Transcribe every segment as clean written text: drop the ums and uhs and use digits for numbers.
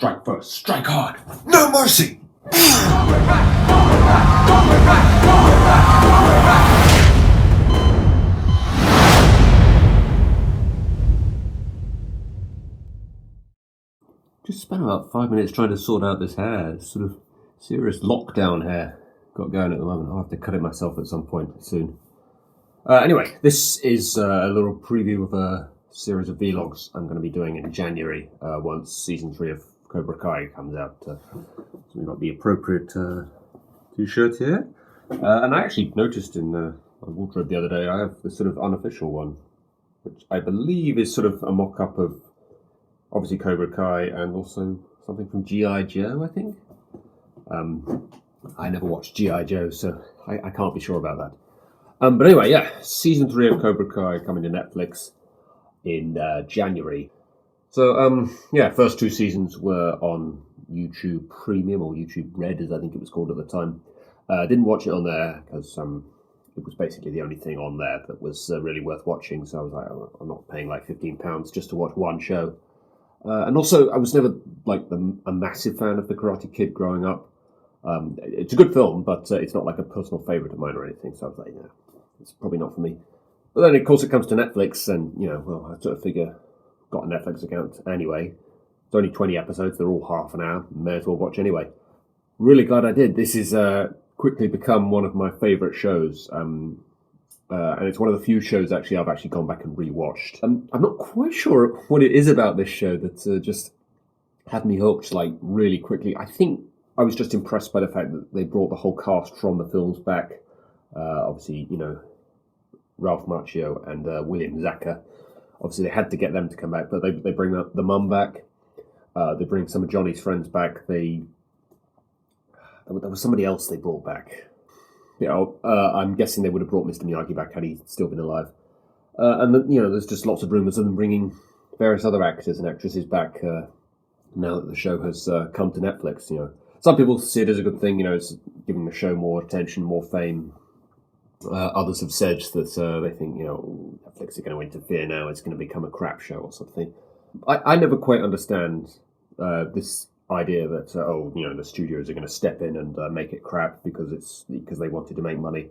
Strike first, strike hard, no mercy! Just spent about 5 minutes trying to sort out this hair. It's sort of serious lockdown hair got going at the moment. I'll have to cut it myself at some point soon. Anyway, this is a little preview of a series of vlogs I'm going to be doing in January once season 3 of Cobra Kai comes out. So we've got the appropriate t-shirt here. And I actually noticed in my wardrobe the other day I have this sort of unofficial one, which I believe is sort of a mock-up of obviously Cobra Kai and also something from G.I. Joe, I think. I never watched G.I. Joe, so I can't be sure about that. But anyway, yeah, season 3 of Cobra Kai coming to Netflix in January. So, first 2 seasons were on YouTube Premium, or YouTube Red, as I think it was called at the time. Didn't watch it on there, because it was basically the only thing on there that was really worth watching, so I was like, oh, I'm not paying like £15 just to watch one show. And also, I was never like a massive fan of The Karate Kid growing up. It's a good film, but it's not like a personal favourite of mine or anything, so I was like, yeah, it's probably not for me. But then, of course, it comes to Netflix, and, I sort of figure, got a Netflix account anyway. It's only 20 episodes, they're all half an hour, may as well watch anyway. Really glad I did. This is quickly become one of my favourite shows. And it's one of the few shows actually I've actually gone back and rewatched. I'm not quite sure what it is about this show that just had me hooked like really quickly. I think I was just impressed by the fact that they brought the whole cast from the films back. Obviously, Ralph Macchio and William Zabka. Obviously, they had to get them to come back, but they bring the mum back. They bring some of Johnny's friends back. There was somebody else they brought back. I'm guessing they would have brought Mr. Miyagi back had he still been alive. And there's just lots of rumours of them bringing various other actors and actresses back now that the show has come to Netflix. Some people see it as a good thing. It's giving the show more attention, more fame. Others have said that they think Netflix are going to interfere now. It's going to become a crap show or something. I never quite understand this idea that the studios are going to step in and make it crap because they wanted to make money.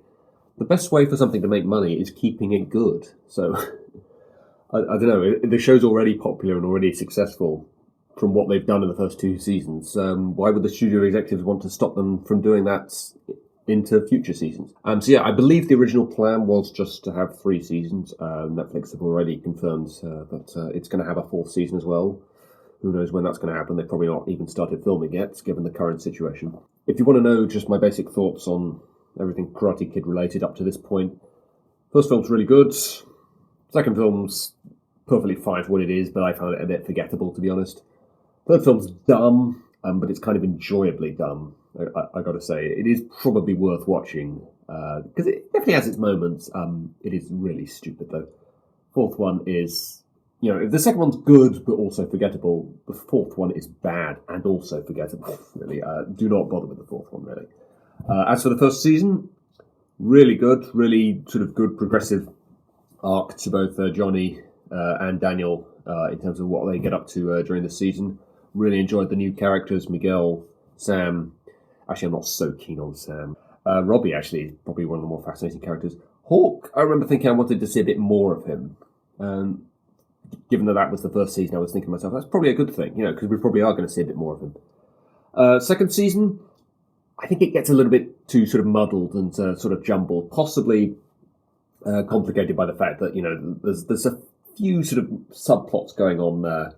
The best way for something to make money is keeping it good. So I don't know. The show's already popular and already successful from what they've done in the first 2 seasons. Why would the studio executives want to stop them from doing that into future seasons? I believe the original plan was just to have 3 seasons. Netflix have already confirmed that it's going to have a 4th season as well. Who knows when that's going to happen? They've probably not even started filming yet, given the current situation. If you want to know just my basic thoughts on everything Karate Kid related up to this point, first film's really good. Second film's perfectly fine for what it is, but I found it a bit forgettable, to be honest. Third film's dumb, but it's kind of enjoyably dumb, I got to say. It is probably worth watching, because it definitely has its moments. It is really stupid, though. Fourth one is... if the second one's good but also forgettable, the fourth one is bad and also forgettable, really. Do not bother with the fourth one, really. As for the first season, really good, really sort of good progressive arc to both Johnny and Daniel in terms of what they get up to during the season. Really enjoyed the new characters, Miguel, Sam. Actually, I'm not so keen on Sam. Robbie, actually, is probably one of the more fascinating characters. Hawk, I remember thinking I wanted to see a bit more of him. Given that was the first season, I was thinking to myself, that's probably a good thing, because we probably are going to see a bit more of him. Second season, I think it gets a little bit too sort of muddled and sort of jumbled, possibly complicated by the fact that, there's a few sort of subplots going on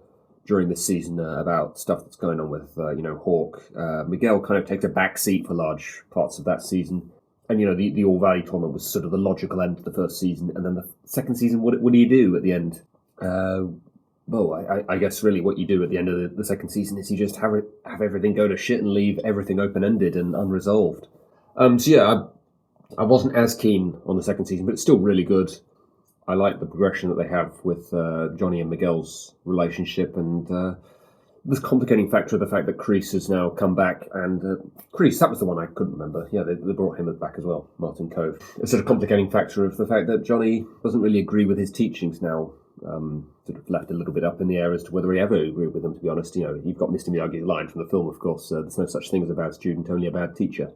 during this season about stuff that's going on with, Hawk. Miguel kind of takes a back seat for large parts of that season. And, the All Valley tournament was sort of the logical end of the first season. And then the second season, what do you do at the end? I guess really what you do at the end of the second season is you just have everything go to shit and leave everything open-ended and unresolved. I wasn't as keen on the second season, but it's still really good. I like the progression that they have with Johnny and Miguel's relationship, and this complicating factor of the fact that Kreese has now come back, and Kreese, that was the one I couldn't remember. Yeah, they brought him back as well, Martin Cove. A sort of complicating factor of the fact that Johnny doesn't really agree with his teachings now. sort of left a little bit up in the air as to whether he ever agreed with them, to be honest. You've got Mr. Miyagi's line from the film, of course, there's no such thing as a bad student, only a bad teacher.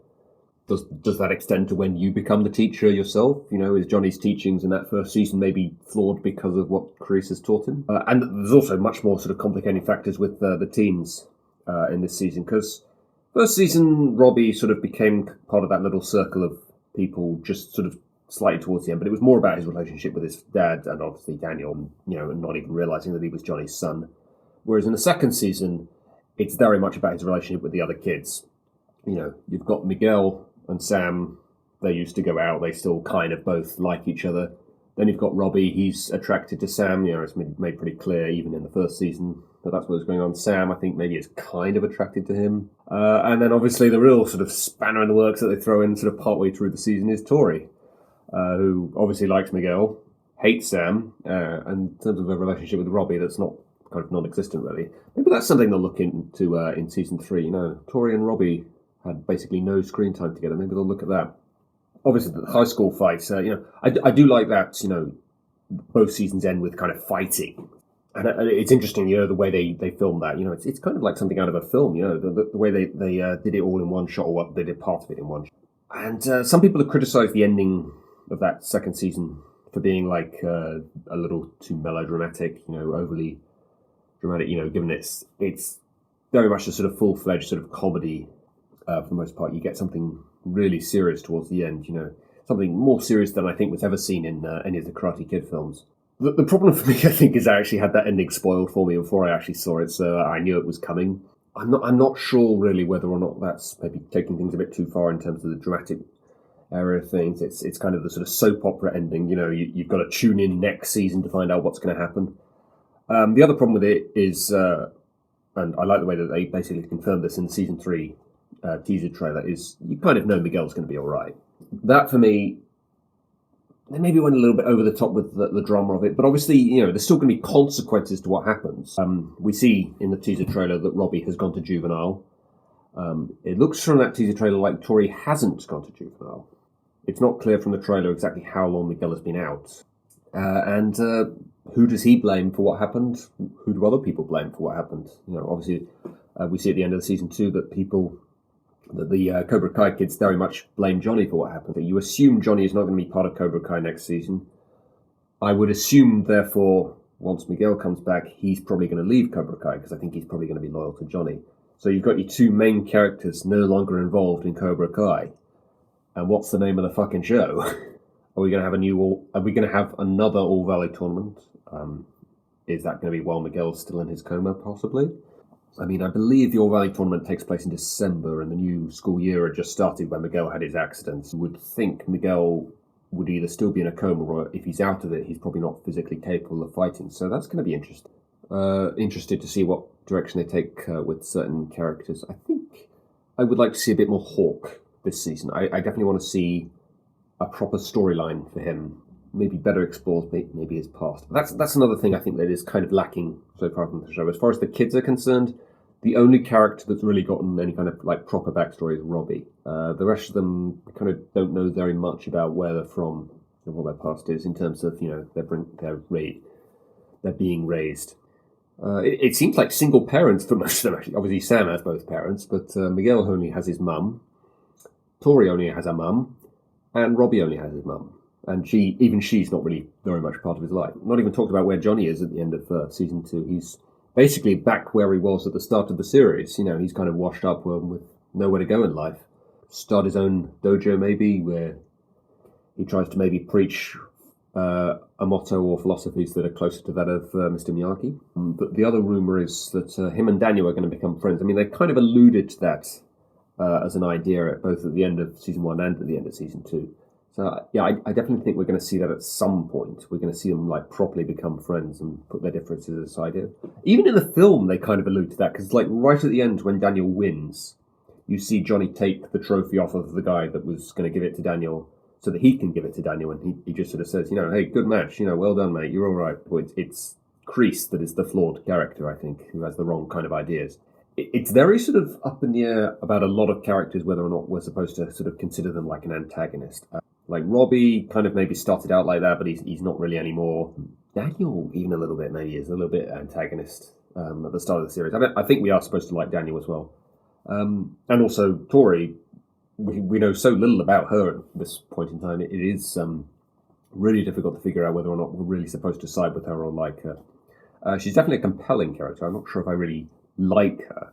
Does that extend to when you become the teacher yourself? Is Johnny's teachings in that first season maybe flawed because of what Chris has taught him? And there's also much more sort of complicating factors with the teens in this season, because first season, Robbie sort of became part of that little circle of people just sort of slightly towards the end, but it was more about his relationship with his dad and obviously Daniel, and not even realizing that he was Johnny's son. Whereas in the second season, it's very much about his relationship with the other kids. You've got Miguel and Sam. They used to go out. They still kind of both like each other. Then you've got Robbie. He's attracted to Sam. It's made pretty clear even in the first season that that's what was going on. Sam, I think, maybe is kind of attracted to him. And then obviously the real sort of spanner in the works that they throw in sort of partway through the season is Tori, who obviously likes Miguel, hates Sam, and in terms of a relationship with Robbie, that's not kind of non-existent really. Maybe that's something they'll look into in season 3. Tori and Robbie had basically no screen time together. Maybe they'll look at that. Obviously, the high school fights, I do like that, both seasons end with kind of fighting. And it's interesting, the way they filmed that. It's kind of like something out of a film, the way they did it all in one shot, or what they did part of it in one shot. And some people have criticised the ending of that second season for being like a little too melodramatic, overly dramatic, given it's very much a sort of full-fledged sort of comedy. For the most part, you get something really serious towards the end, something more serious than I think was ever seen in any of the Karate Kid films. The problem for me, I think, is I actually had that ending spoiled for me before I actually saw it, so I knew it was coming. I'm not sure really whether or not that's maybe taking things a bit too far in terms of the dramatic area of things. It's kind of the sort of soap opera ending, you've got to tune in next season to find out what's going to happen. The other problem with it is, and I like the way that they basically confirmed this in season 3 teaser trailer, is you kind of know Miguel's going to be all right. That, for me, they maybe went a little bit over the top with the drama of it, but obviously, there's still going to be consequences to what happens. We see in the teaser trailer that Robbie has gone to juvenile. It looks from that teaser trailer like Tori hasn't gone to juvenile. It's not clear from the trailer exactly how long Miguel has been out. And who does he blame for what happened? Who do other people blame for what happened? Obviously, we see at the end of the season 2 that the Cobra Kai kids very much blame Johnny for what happened. You assume Johnny is not going to be part of Cobra Kai next season. I would assume, therefore, once Miguel comes back, he's probably going to leave Cobra Kai, because I think he's probably going to be loyal to Johnny. So you've got your two main characters no longer involved in Cobra Kai. And what's the name of the fucking show? Are we going to have another All Valley tournament? Is that going to be while Miguel's still in his coma, possibly? I believe the All Valley tournament takes place in December, and the new school year had just started when Miguel had his accident. You would think Miguel would either still be in a coma, or if he's out of it, he's probably not physically capable of fighting. So that's going to be interesting. Interested to see what direction they take with certain characters. I think I would like to see a bit more Hawk this season. I definitely want to see a proper storyline for him. Maybe better explored, maybe his past. That's another thing I think that is kind of lacking so far from the show. As far as the kids are concerned, the only character that's really gotten any kind of like proper backstory is Robbie. The rest of them kind of don't know very much about where they're from and what their past is in terms of they're being raised. It seems like single parents for most of them. Actually, obviously Sam has both parents, but Miguel only has his mum. Tori only has a mum, and Robbie only has his mum. And she's not really very much part of his life. Not even talked about where Johnny is at the end of season 2. He's basically back where he was at the start of the series. He's kind of washed up with nowhere to go in life. Start his own dojo, maybe, where he tries to maybe preach a motto or philosophies that are closer to that of Mr. Miyagi. But the other rumour is that him and Daniel are going to become friends. They kind of alluded to that as an idea both at the end of season 1 and at the end of season 2. So, yeah, I definitely think we're going to see that at some point. We're going to see them, properly become friends and put their differences aside here. Even in the film, they kind of allude to that, because, right at the end, when Daniel wins, you see Johnny take the trophy off of the guy that was going to give it to Daniel so that he can give it to Daniel, and he just sort of says, hey, good match, well done, mate, you're all right. Well, it's Kreese that is the flawed character, I think, who has the wrong kind of ideas. It's very sort of up in the air about a lot of characters, whether or not we're supposed to sort of consider them like an antagonist. Like Robbie kind of maybe started out like that, but he's not really anymore. Daniel, even a little bit, maybe is a little bit antagonist at the start of the series. I think we are supposed to like Daniel as well, and also Tori. We know so little about her at this point in time. It is really difficult to figure out whether or not we're really supposed to side with her or like her. She's definitely a compelling character. I'm not sure if I really like her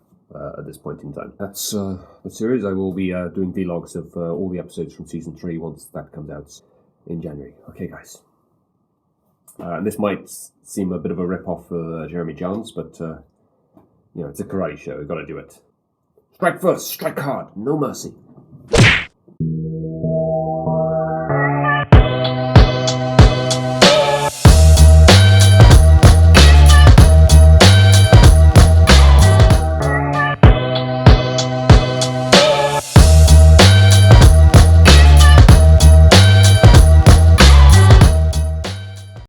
at this point in time. That's the series. I will be doing vlogs of all the episodes from season 3 once that comes out in January. Okay, guys. And this might seem a bit of a rip-off for Jeremy Jahns, but it's a karate show. We've got to do it. Strike first, strike hard, no mercy.